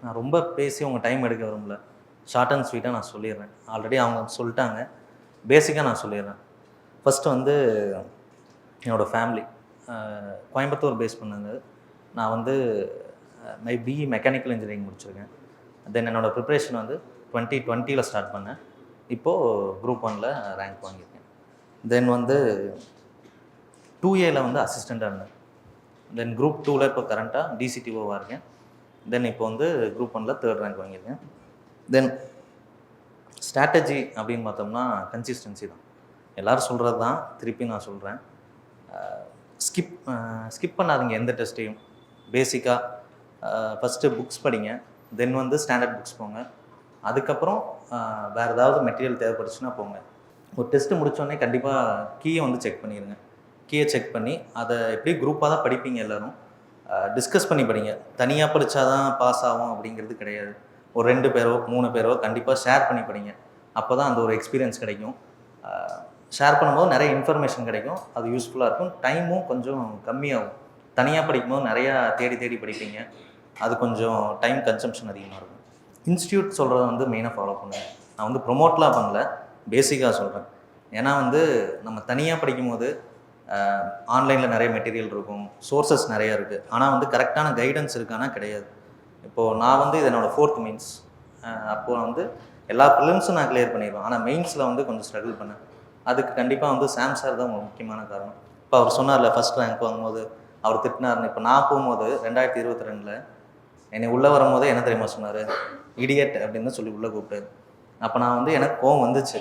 நான் ரொம்ப பேசி உங்கள் டைம் எடுக்க விரும்பல. ஷார்ட் அண்ட் ஸ்வீட்டாக நான் சொல்லிடுறேன். ஆல்ரெடி அவங்க சொல்லிட்டாங்க. பேசிக்காக நான் சொல்லிடுறேன். ஃபஸ்ட்டு வந்து என்னோடய ஃபேமிலி கோயம்புத்தூர் பேஸ் பண்ணது. நான் வந்து பிஇ மெக்கானிக்கல் இன்ஜினியரிங் முடிச்சிருக்கேன். தென் என்னோடய ப்ரிப்ரேஷன் வந்து 2020 ஸ்டார்ட் பண்ணேன். இப்போது குரூப் 1 ரேங்க் வாங்கியிருக்கேன். தென் வந்து 2Aல வந்து அசிஸ்டண்ட்டாக இருந்தேன். தென் குரூப் 2ல் இப்போ கரண்ட்டாக டிசிடிஓவாக இருக்கேன். தென் இப்போ வந்து குரூப் 1 3rd ரேங்க் வாங்கியிருக்கேன். தென் ஸ்ட்ராட்டஜி அப்படின்னு பார்த்தோம்னா கன்சிஸ்டன்சி தான். எல்லோரும் சொல்கிறது தான், திருப்பி நான் சொல்கிறேன். ஸ்கிப் பண்ணாதீங்க எந்த டெஸ்ட்டையும். பேசிக்காக ஃபஸ்ட்டு புக்ஸ் படிங்க. தென் வந்து ஸ்டாண்டர்ட் புக்ஸ் போங்க. அதுக்கப்புறம் வேறு ஏதாவது மெட்டீரியல் தேவைப்பட்டுச்சுன்னா போங்க. ஒரு டெஸ்ட்டு முடித்தோடனே கண்டிப்பாக கீயை வந்து செக் பண்ணிடுங்க. கீயை செக் பண்ணி அதை எப்படி குரூப்பாக தான் படிப்பீங்க எல்லோரும். டிஸ்கஸ் பண்ணி படிங்க. தனியாக படித்தா தான் பாஸ் ஆகும் அப்படிங்கிறது கிடையாது. ஒரு 2 பேரோ 3 பேரோ கண்டிப்பாக ஷேர் பண்ணி படிங்க. அப்போ தான் அந்த ஒரு எக்ஸ்பீரியன்ஸ் கிடைக்கும். ஷேர் பண்ணும்போது நிறைய இன்ஃபர்மேஷன் கிடைக்கும். அது யூஸ்ஃபுல்லாக இருக்கும். டைமும் கொஞ்சம் கம்மியாகும். தனியாக படிக்கும்போது நிறையா தேடி தேடி படிப்பீங்க. அது கொஞ்சம் டைம் கன்சம்ஷன் அதிகமாக இருக்கும். இன்ஸ்டியூட் சொல்கிறத வந்து மெயினாக ஃபாலோ பண்ணுவேன். நான் வந்து ப்ரொமோட்லாம் பண்ணல, பேசிக்காக சொல்கிறேன். ஏன்னா வந்து நம்ம தனியாக படிக்கும்போது ஆன்லைனில் நிறைய மெட்டீரியல் இருக்கும், சோர்சஸ் நிறையா இருக்குது. ஆனால் வந்து கரெக்டான கைடன்ஸ் இருக்கானா கிடையாது. இப்போது நான் வந்து இது என்னோடய 4th மெயின்ஸ். அப்போது வந்து எல்லா ப்ரிலிம்ஸும் நான் கிளியர் பண்ணிடுவேன். ஆனால் மெயின்ஸில் வந்து கொஞ்சம் ஸ்ட்ரகிள் பண்ணேன். அதுக்கு கண்டிப்பாக வந்து சாம் சார் தான் முக்கியமான காரணம். இப்போ அவர் சொன்னார்ல ஃபஸ்ட் ரேங்க் வாங்கும்போது அவர் திட்டினார்னு. இப்போ நான் போகும்போது 2022 என்னை உள்ளே வரும்போது என்ன தெரியுமா சொன்னார்? இடியட் அப்படின்னு சொல்லி உள்ளே கூப்பிட்டாரு. அப்போ நான் வந்து எனக்கு கோவம் வந்துச்சு.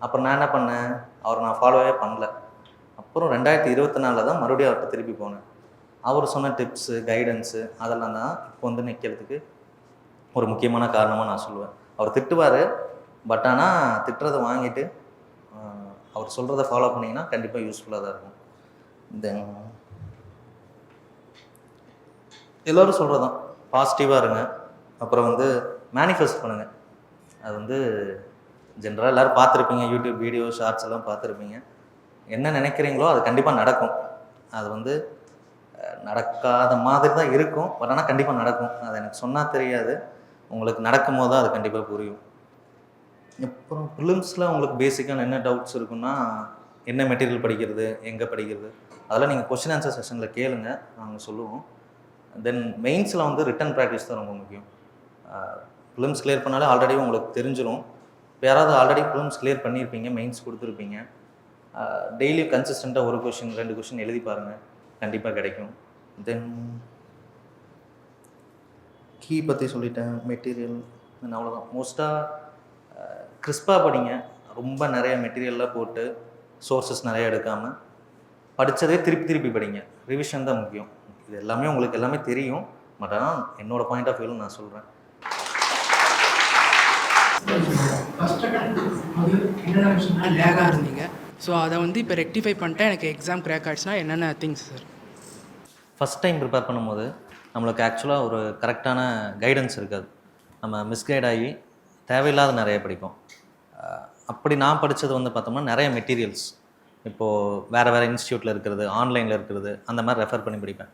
அப்புறம் நான் என்ன பண்ணேன், அவரை நான் ஃபாலோவே பண்ணல. அப்புறம் 2024 தான் மறுபடியும் அவர்கிட்ட திருப்பி போனேன். அவர் சொன்ன டிப்ஸு, கைடன்ஸு அதெல்லாம் தான் இப்போ வந்து நிற்கிறதுக்கு ஒரு முக்கியமான காரணமாக நான் சொல்லுவேன். அவர் திட்டுவார், பட் ஆனால் திட்டுறதை வாங்கிட்டு அவர் சொல்கிறத ஃபாலோ பண்ணிங்கன்னா கண்டிப்பாக யூஸ்ஃபுல்லாக தான் இருக்கும். தென் எல்லோரும் சொல்கிறது தான், பாசிட்டிவாக இருங்க. அப்புறம் வந்து மேனிஃபெஸ்ட் பண்ணுங்கள். அது வந்து ஜென்ரலாக எல்லோரும் பார்த்துருப்பீங்க, யூடியூப் வீடியோ ஷார்ட்ஸ் எல்லாம் பார்த்துருப்பீங்க. என்ன நினைக்கிறீங்களோ அது கண்டிப்பாக நடக்கும். அது வந்து நடக்காத மாதிரி தான் இருக்கும், பட் ஆனால் கண்டிப்பாக நடக்கும். அது எனக்கு சொன்னால் தெரியாது, உங்களுக்கு நடக்கும் போது தான் அது கண்டிப்பாக புரியும். அப்புறம் ப்ரிலிம்ஸில் உங்களுக்கு பேசிக்காக என்ன டவுட்ஸ் இருக்குன்னா, என்ன மெட்டீரியல் படிக்கிறது, எங்கே படிக்கிறது, அதெல்லாம் நீங்கள் கொஸ்டின் ஆன்சர் செஷனில் கேளுங்க, நாங்கள் சொல்லுவோம். தென் மெயின்ஸில் வந்து ரிட்டன் ப்ராக்டிஸ் தான் ரொம்ப முக்கியம். ப்ரிலிம்ஸ் கிளியர் பண்ணாலே ஆல்ரெடி உங்களுக்கு தெரிஞ்சிடும். இப்போ யாராவது ஆல்ரெடி ப்ரிலிம்ஸ் கிளியர் பண்ணியிருப்பீங்க, மெயின்ஸ் கொடுத்துருப்பீங்க. டெய்லியும் கன்சிஸ்டண்ட்டாக ஒரு கொஷின் 2 கொஷின் எழுதி பாருங்கள், கண்டிப்பாக கிடைக்கும். தென் கீ பற்றி சொல்லிட்டேன், மெட்டீரியல் அவ்வளோதான். மோஸ்ட்டாக கிறிஸ்பாக படிங்க. ரொம்ப நிறைய மெட்டீரியல்லாம் போட்டு சோர்ஸஸ் நிறையா எடுக்காமல் படித்ததே திருப்பி திருப்பி படிங்க. ரிவிஷன் தான் முக்கியம். இது எல்லாமே உங்களுக்கு எல்லாமே தெரியும், பட் ஆனால் என்னோடய பாயிண்ட் ஆஃப் வியூவில் நான் சொல்கிறேன். லேகாக இருந்தீங்க, ஸோ அதை வந்து இப்போ ரெக்டிஃபை பண்ணிட்டேன், எனக்கு எக்ஸாம் கிராக் ஆகிடுச்சுன்னா என்னென்ன things sir? First time prepare பண்ணும்போது நம்மளுக்கு ஆக்சுவலாக ஒரு கரெக்டான கைடன்ஸ் இருக்காது. நம்ம மிஸ்கைட் ஆகி தேவையில்லாத நிறைய படிப்போம். அப்படி நான் படித்தது வந்து பார்த்தோம்னா நிறைய மெட்டீரியல்ஸ் இப்போது வேறு இன்ஸ்டியூட்டில் இருக்கிறது, ஆன்லைனில் இருக்கிறது, அந்த மாதிரி ரெஃபர் பண்ணி படிப்பேன்.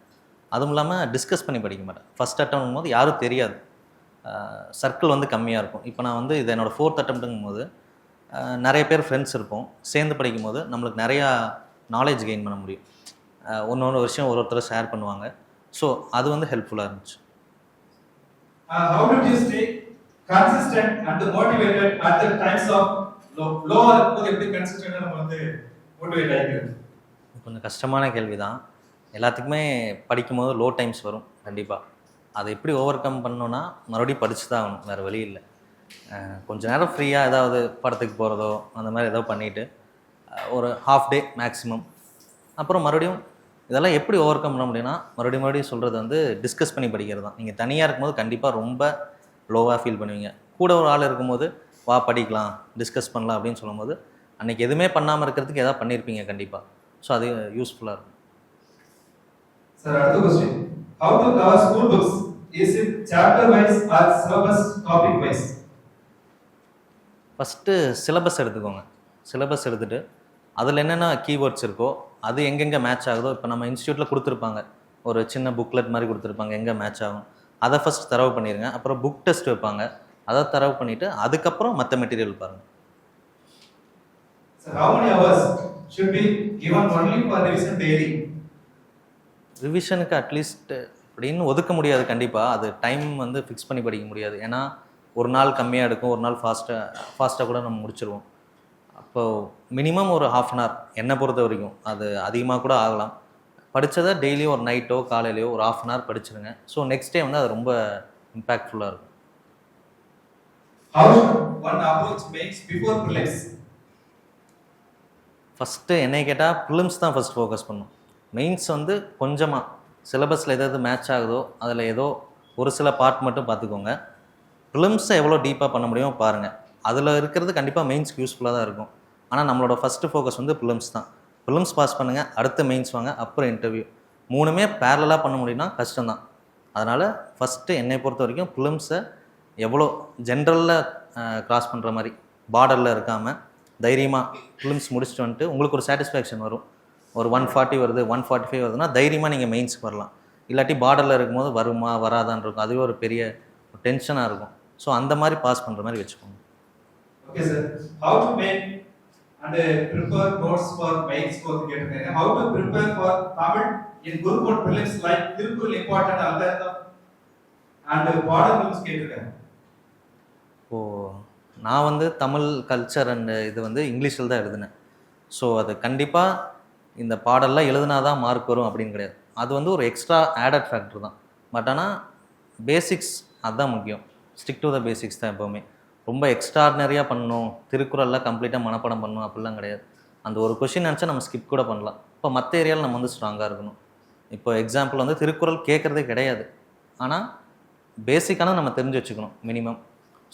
அதுவும் இல்லாமல் டிஸ்கஸ் பண்ணி படிக்க மாட்டேன். ஃபஸ்ட் அட்டம்ப்டும் போது யாரும் தெரியாது, சர்க்கிள் வந்து கம்மியாக இருக்கும். இப்போ நான் வந்து இது என்னோடய 4th அட்டம்ப்ட்டுங்கும் போது நிறைய பேர் ஃப்ரெண்ட்ஸ் இருப்போம். சேர்ந்து படிக்கும் போது நம்மளுக்கு நிறையா நாலேஜ் கெயின் பண்ண முடியும். ஒன்று விஷயம் ஒருத்தர் ஷேர் பண்ணுவாங்க. ஸோ அது வந்து ஹெல்ப்ஃபுல்லாக இருந்துச்சு. How did you stay consistent and motivated at the times of low இருக்கும்போது எப்படி கன்சிஸ்டன்ட்டா நம்ம வந்து மோட்டிவேட் ஆகிக்கிறது? கொஞ்சம் கஷ்டமான கேள்வி தான். எல்லாத்துக்குமே படிக்கும்போது லோ டைம்ஸ் வரும் கண்டிப்பாக. அதை எப்படி ஓவர் கம் பண்ணோன்னா மறுபடியும் படித்து தான் ஆகணும், வேறு வழி இல்லை. கொஞ்சம் நேரம் ஃப்ரீயாக ஏதாவது படத்துக்கு போகிறதோ அந்த மாதிரி ஏதோ பண்ணிவிட்டு ஒரு ஹாஃப் டே மேக்ஸிமம், அப்புறம் மறுபடியும் இதெல்லாம் எப்படி ஓவர் கம் பண்ண முடியும்னா மறுபடியும் சொல்கிறது வந்து டிஸ்கஸ் பண்ணி படிக்கிறது தான். நீங்கள் தனியாக இருக்கும்போது கண்டிப்பாக ரொம்ப லோவாக ஃபீல் பண்ணுவீங்க. கூட ஒரு ஆள் இருக்கும்போது வா படிக்கலாம், டிஸ்கஸ் பண்ணலாம் அப்படின்னு சொல்லும்போது அன்றைக்கி எதுவுமே பண்ணாமல் இருக்கிறதுக்கு எதாவது பண்ணியிருப்பீங்க கண்டிப்பாக. ஸோ அது யூஸ்ஃபுல்லாக இருக்கும். சார், அடுத்த question, how to cover school books, is it chapter wise or syllabus topic wise? First syllabus எடுத்துக்கோங்க. சிலபஸ் எடுத்துகிட்டு அதில் என்னென்ன கீவேர்ட்ஸ் இருக்கோ அது எங்கெங்கே மேட்ச் ஆகுதோ, இப்போ நம்ம இன்ஸ்டியூட்டில் கொடுத்துருப்பாங்க, ஒரு சின்ன புக்லெட் மாதிரி கொடுத்துருப்பாங்க, எங்கே மேட்ச் ஆகும் அதை ஃபஸ்ட் தரவு பண்ணிடுங்க. அப்புறம் புக் டெஸ்ட் வைப்பாங்க, அதை தரவு பண்ணிவிட்டு அதுக்கப்புறம் மற்ற மெட்டீரியல் பாருங்கள். So how many hours should be given only for revision daily? ரிவிஷனுக்கு அட்லீஸ்ட் அப்படின்னு ஒதுக்க முடியாது கண்டிப்பாக. அது டைம் வந்து ஃபிக்ஸ் பண்ணி படிக்க முடியாது. ஏன்னா ஒரு நாள் கம்மியாக எடுக்கும், ஒரு நாள் ஃபாஸ்ட்டாக கூட நம்ம முடிச்சிருவோம். அப்போது மினிமம் ஒரு ½ அன் ஹவர் என்னை பொறுத்த வரைக்கும். அது அதிகமாக கூட ஆகலாம். படித்ததை டெய்லியும் ஒரு நைட்டோ காலையிலையோ ஒரு ½ அன் ஹவர் படிச்சிருங்க. ஸோ நெக்ஸ்ட் டே வந்து அது ரொம்ப இம்பேக்ட்ஃபுல்லாக இருக்கும். How should one approach mains before prelims? First என்னை கேட்டால் ப்ரிலிம்ஸ் தான் ஃபஸ்ட் ஃபோக்கஸ் பண்ணும். மெயின்ஸ் வந்து கொஞ்சமாக சிலபஸில் எதாவது மேட்ச் ஆகுதோ அதில் ஏதோ ஒரு சில பார்ட் மட்டும் பார்த்துக்கோங்க. ப்ரிலிம்ஸை எவ்வளோ டீப்பாக பண்ண முடியுமோ பாருங்கள். அதில் இருக்கிறது கண்டிப்பாக மெயின்ஸ்க்கு யூஸ்ஃபுல்லாக தான் இருக்கும். ஆனால் நம்மளோட ஃபஸ்ட்டு ஃபோக்கஸ் வந்து ப்ரிலிம்ஸ் தான். ப்ரிலிம்ஸ் பாஸ் பண்ணுங்கள், அடுத்த மெயின்ஸ் வாங்க, அப்புறம் இன்டர்வியூ. 3மே பேரலாக பண்ண முடியும்னா கஷ்டம்தான். அதனால் ஃபஸ்ட்டு என்னை பொறுத்த வரைக்கும் ப்ரிலிம்ஸை எவ்வளோ ஜென்ரலில் கிராஸ் பண்ணுற மாதிரி பார்டரில் இருக்காமல் தைரியமாக ப்ரிலிம்ஸ் முடிச்சுட்டு வந்துட்டு உங்களுக்கு ஒரு சாட்டிஸ்ஃபேக்ஷன் வரும். ஒரு 140 வருது, 145 வருதுன்னா தைரியமாக நீங்கள் மெயின்ஸ்க்கு வரலாம். இல்லாட்டி பார்டரில் இருக்கும்போது வருமா வராதான்னு இருக்கும், அதுவே ஒரு பெரிய டென்ஷனாக இருக்கும். ஸோ அந்த மாதிரி பாஸ் பண்ணுற மாதிரி வச்சுக்கோங்க. Okay sir, how to make and prepare notes for mains course கேட்டிருக்காங்க. How to prepare for Tamil in Gurukul prelims like Tirukkural important algorithm and border films கேட்டிருக்காங்க. இப்போது நான் வந்து தமிழ் கல்ச்சர் அண்டு இது வந்து இங்கிலீஷில் தான் எழுதினேன். ஸோ அது கண்டிப்பாக இந்த பாடல்லாம் எழுதுனா தான் மார்க் வரும் அப்படின்னு கிடையாது. அது வந்து ஒரு எக்ஸ்ட்ரா ஆடட் ஃபேக்டர் தான். பட் ஆனால் பேசிக்ஸ் அதுதான் முக்கியம். ஸ்டிக் டு த பேசிக்ஸ் தான் எப்போவுமே. ரொம்ப எக்ஸ்ட்ராடினரியாக பண்ணணும், திருக்குறளில் கம்ப்ளீட்டாக மனப்பாடம் பண்ணணும் அப்படிலாம் கிடையாது. அந்த ஒரு கொஷின் நினச்சா நம்ம ஸ்கிப் கூட பண்ணலாம். இப்போ மற்ற ஏரியாவில் நம்ம வந்து ஸ்ட்ராங்காக இருக்கணும். இப்போ எக்ஸாம்பிள் வந்து திருக்குறள் கேட்குறதே கிடையாது, ஆனால் பேசிக்கான நம்ம தெரிஞ்சு வச்சுக்கணும் மினிமம்.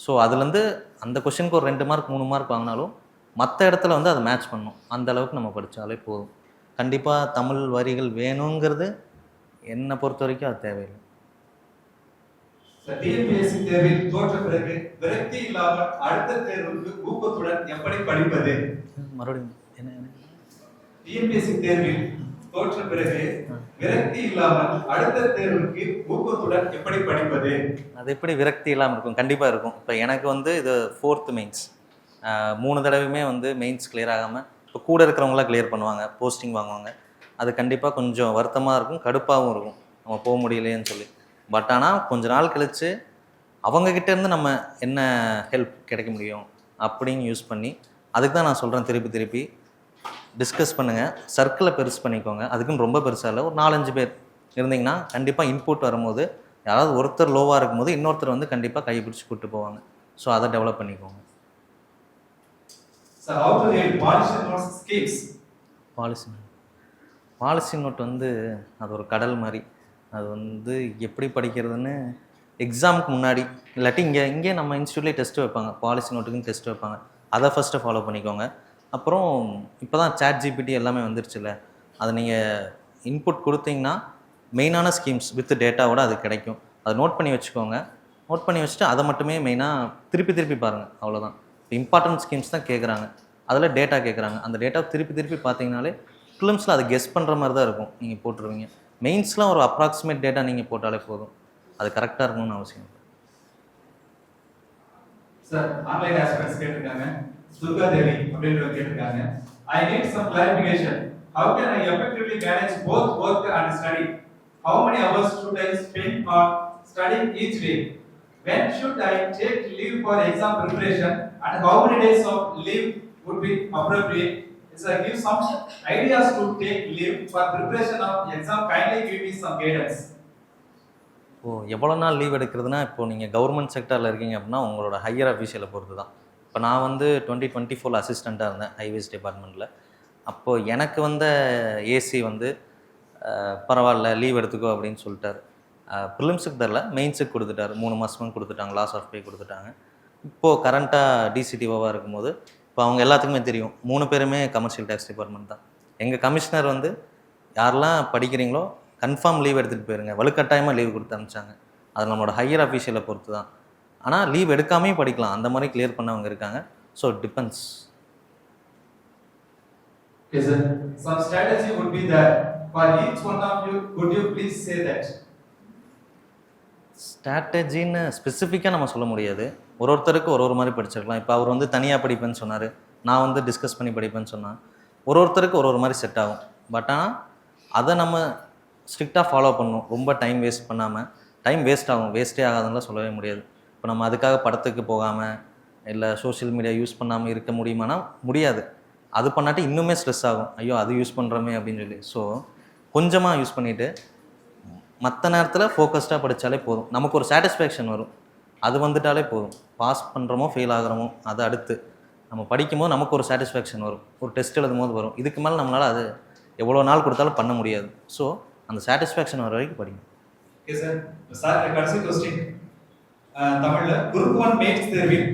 ஸோ அதுலேருந்து அந்த கொஷினுக்கு ஒரு 2 மார்க் 3 மார்க் வாங்கினாலும் மற்ற இடத்துல வந்து அதை மேட்ச் பண்ணணும். அந்த அளவுக்கு நம்ம படித்தாலே போதும். கண்டிப்பாக தமிழ் வரிகள் வேணுங்கிறது என்னை பொறுத்த வரைக்கும் அது தேவையில்லை. டிஎன்பிஎஸ்சி தேர்வில் தோற்ற பிறகு விரக்தி இல்லாமல் அடுத்த தேர்வுக்கு ஊக்கத்துடன் எப்படி படிப்பது? மறுபடியும் என்ன? டிஎன்பிஎஸ்சி தேர்வில் தோற்ற பிறகு விரக்தி இல்லாமல் அடுத்த தேர்வுக்கு ஊக்கத்துடன் எப்படி படிப்பது? அது எப்படி விரக்தி இல்லாமல் இருக்கும்? கண்டிப்பாக இருக்கும். இப்போ எனக்கு வந்து இது 4th மெயின்ஸ். 3 தடவையுமே வந்து மெயின்ஸ் கிளியர் ஆகாமல் இப்போ கூட இருக்கிறவங்களாம் கிளியர் பண்ணுவாங்க, போஸ்டிங் வாங்குவாங்க. அது கண்டிப்பாக கொஞ்சம் வருத்தமாக இருக்கும், கடுப்பாகவும் இருக்கும், நம்ம போக முடியலையேன்னு சொல்லி. பட் ஆனால் கொஞ்ச நாள் கழித்து அவங்கக்கிட்டேருந்து நம்ம என்ன ஹெல்ப் கிடைக்க முடியும் அப்படின்னு யூஸ் பண்ணி, அதுக்கு தான் நான் சொல்கிறேன் திருப்பி டிஸ்கஸ் பண்ணுங்கள், சர்க்கிளை பெருசு பண்ணிக்கோங்க. அதுக்குன்னு ரொம்ப பெருசாக இல்லை, ஒரு 4-5 பேர் இருந்தீங்கன்னா கண்டிப்பாக இன்புட் வரும்போது யாராவது ஒருத்தர் லோவாக இருக்கும்போது இன்னொருத்தர் வந்து கண்டிப்பாக கை பிடிச்சி கூப்பிட்டு போவாங்க. ஸோ அதை டெவலப் பண்ணிக்கோங்க. So how to read policy notes schemes? Policy note வந்து அது ஒரு கடல் மாதிரி. அது வந்து எப்படி படிக்கிறதுன்னு எக்ஸாமுக்கு முன்னாடி இல்லாட்டி இங்கே நம்ம இன்ஸ்டியூட்லேயே டெஸ்ட் வைப்பாங்க, பாலிசி நோட்டுக்குன்னு டெஸ்ட் வைப்பாங்க. அதை ஃபஸ்ட்டு ஃபாலோ பண்ணிக்கோங்க. அப்புறம் இப்போ தான் ChatGPT எல்லாமே வந்துருச்சுல்ல, அதை நீங்கள் இன்புட் கொடுத்தீங்கன்னா மெயினான ஸ்கீம்ஸ் வித் டேட்டாவோட அது கிடைக்கும். அதை நோட் பண்ணி வச்சுக்கோங்க. நோட் பண்ணி வச்சுட்டு அதை மட்டுமே மெயினாக திருப்பி பாருங்கள், அவ்வளோதான். இப்போ இம்பார்ட்டன்ட் ஸ்கீம்ஸ் தான் கேட்குறாங்க, அதில் டேட்டா கேட்குறாங்க. அந்த டேட்டாவை திருப்பி பார்த்தீங்கனாலே ஃபிலிம்ஸில் அதை கெஸ் பண்ணுற மாதிரி தான் இருக்கும், நீங்கள் போட்டுருவீங்க. மெயின்ஸ்லாம் ஒரு அப்ராக்சிமேட் டேட்டா நீங்கள் போட்டாலே போதும், அது கரெக்டாக இருக்கணும்னு அவசியம். சார் ஆன்லைன் ஆஸ்பிரண்ட்ஸ் கேட்டிருக்காங்க, துர்கா தேவி அப்படின்றவங்க கேட்டிருக்காங்க, I need some clarification. How can I effectively manage both work and study? How many hours should I spend on studying each day? When should I take leave for exam preparation and how many days of leave would be appropriate? Sir, give some ideas to take leave for preparation of exam. Kindly give me some guidance. எவ்வளோ நாள் leave எடுக்கிறதுனா, இப்போது நீங்கள் government செக்டரில் இருக்கீங்க அப்படின்னா உங்களோட higher அஃபீஷியலை பொறுத்து தான். இப்போ நான் வந்து 2024 அசிஸ்டண்ட்டாக இருந்தேன் ஹைவேஸ் டிபார்ட்மெண்ட்டில். அப்போது எனக்கு வந்த ஏசி வந்து பரவாயில்ல லீவ் எடுத்துக்கோ அப்படின்னு சொல்லிட்டாரு. ப்ரிலிம்ஸுக்கு தரல, மெயின்ஸுக்கு கொடுத்துட்டாரு. 3 மாதமும் கொடுத்துட்டாங்க, லாஸ் ஆஃப் பே கொடுத்துட்டாங்க. இப்போது கரண்ட்டாக டிசிடிஓவாக இருக்கும்போது இப்போ அவங்க எல்லாத்துக்குமே தெரியும், 3 பேருமே கமர்ஷியல் டேக்ஸ் டிபார்ட்மெண்ட் தான். எங்கள் கமிஷனர் வந்து யாரெல்லாம் படிக்கிறீங்களோ கன்ஃபார்ம் லீவ் எடுத்துகிட்டு போயிருங்க, வலுக்கட்டாயமாக லீவ் கொடுத்து அனுப்பிச்சாங்க. அது நம்மளோட ஹையர் அஃபீஷியலை பொறுத்து தான். ஆனால் லீவ் எடுக்காமையும் படிக்கலாம், அந்த மாதிரி கிளியர் பண்ணவங்க இருக்காங்க. So it depends. Okay, sir. Some strategy would be there for each one of you. Could you please say that? ஸ்ட்ராட்டஜின்னு ஸ்பெசிஃபிக்காக நம்ம சொல்ல முடியாது. ஒருத்தருக்கு ஒரு மாதிரி படிச்சிருக்கலாம். இப்போ அவர் வந்து தனியாக படிப்பேன்னு சொன்னார், நான் வந்து டிஸ்கஸ் பண்ணி படிப்பேன்னு சொன்னேன். ஒருத்தருக்கு ஒரு மாதிரி செட் ஆகும். பட் ஆனால் அதை நம்ம ஸ்ட்ரிக்டாக ஃபாலோ பண்ணணும். ரொம்ப டைம் வேஸ்ட் பண்ணாமல். டைம் வேஸ்ட் ஆகும், வேஸ்ட்டே ஆகாதுன்னெலாம் சொல்லவே முடியாது. இப்போ நம்ம அதுக்காக படத்துக்கு போகாமல் இல்லை சோஷியல் மீடியா யூஸ் பண்ணாமல் இருக்க முடியுமானா முடியாது. அது பண்ணாட்டி இன்னுமே ஸ்ட்ரெஸ் ஆகும். ஐயோ அது யூஸ் பண்ணுறோமே அப்படின்னு சொல்லி. ஸோ கொஞ்சமாக யூஸ் பண்ணிவிட்டு மற்ற நேரத்தில் ஃபோக்கஸ்டாக படித்தாலே போதும். நமக்கு ஒரு சாட்டிஸ்ஃபேக்ஷன் வரும். அது வந்துட்டாலே போதும். பாஸ் பண்ணுறோமோ ஃபெயில் ஆகிறோமோ அது அடுத்து. நம்ம படிக்கும்போது நமக்கு ஒரு சாட்டிஸ்ஃபேக்ஷன் வரும். ஒரு டெஸ்ட் எழுதும் போது வரும். இதுக்கு மேலே நம்மளால் அது எவ்வளோ நாள் கொடுத்தாலும் பண்ண முடியாது. ஸோ அந்த சாட்டிஸ்ஃபேக்ஷன் வர வரைக்கும் படிங்க. Okay sir. சார் கடைசி கொஸ்டின் தமிழ்ல குரூப் 1 மேத்ஸ் தேர்வில்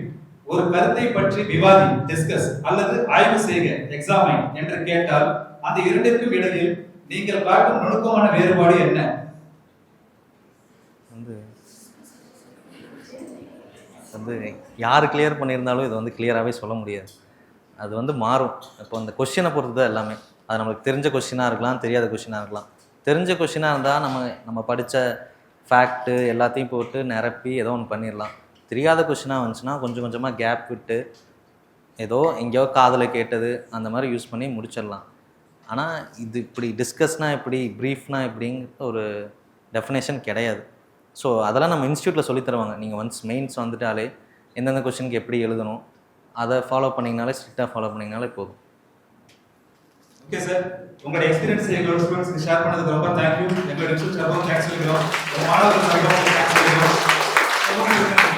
ஒரு கருத்தை பற்றி விவாதி டிஸ்கஸ் அல்லது ஆய்வு செய்க எக்ஸாமைன் என்று கேட்டால் அந்த இரண்டிற்கும் இடையில் நீங்கள் காட்டும் நுணுக்கமான வேறுபாடு என்ன? வந்து யார் கிளியர் பண்ணியிருந்தாலும் இது வந்து கிளியராகவே சொல்ல முடியாது. அது வந்து மாறும். இப்போ அந்த கொஷினை பொறுத்து தான் எல்லாமே. அது நம்மளுக்கு தெரிஞ்ச கொஷினாக இருக்கலாம், தெரியாத கொஷினாக இருக்கலாம். தெரிஞ்ச கொஷினாக இருந்தால் நம்ம படித்த ஃபேக்ட்டு எல்லாத்தையும் போட்டு நிரப்பி ஏதோ ஒன்று பண்ணிடலாம். தெரியாத கொஷினாக வந்துச்சுன்னா கொஞ்சம் கொஞ்சமாக கேப் விட்டு ஏதோ எங்கேயோ காதில் கேட்டது அந்த மாதிரி யூஸ் பண்ணி முடிச்சிடலாம். ஆனால் இது இப்படி டிஸ்கஸ்னால் எப்படி, ப்ரீஃப்னால் எப்படிங்கிற ஒரு டெஃபினேஷன் கிடையாது. ஸோ அதெல்லாம் நம்ம இன்ஸ்டியூட்டில் சொல்லி தருவாங்க. நீங்கள் ஒன்ஸ் மெயின்ஸ் வந்துட்டாலே எந்தெந்த கொஷனுக்கு எப்படி எழுதணும் அதை ஃபாலோ பண்ணிங்கனாலே, ஸ்ட்ரிக்டாக ஃபாலோ பண்ணிங்கனாலே போதும். ஓகே சார், உங்களோட எக்ஸ்பீரியன்ஸ் எங்களோட ஸ்டூடெண்ட்ஸ்க்கு ஷேர் பண்ணதுக்கு ரொம்ப தேங்க்யூ. எங்களோட இன்ஸ்டியூட் சார்பாக தேங்க்ஸ் சொல்லிக்கிறோம். மாணவர்கள் சார்பாக தேங்க்ஸ் சொல்லிக்கிறோம்.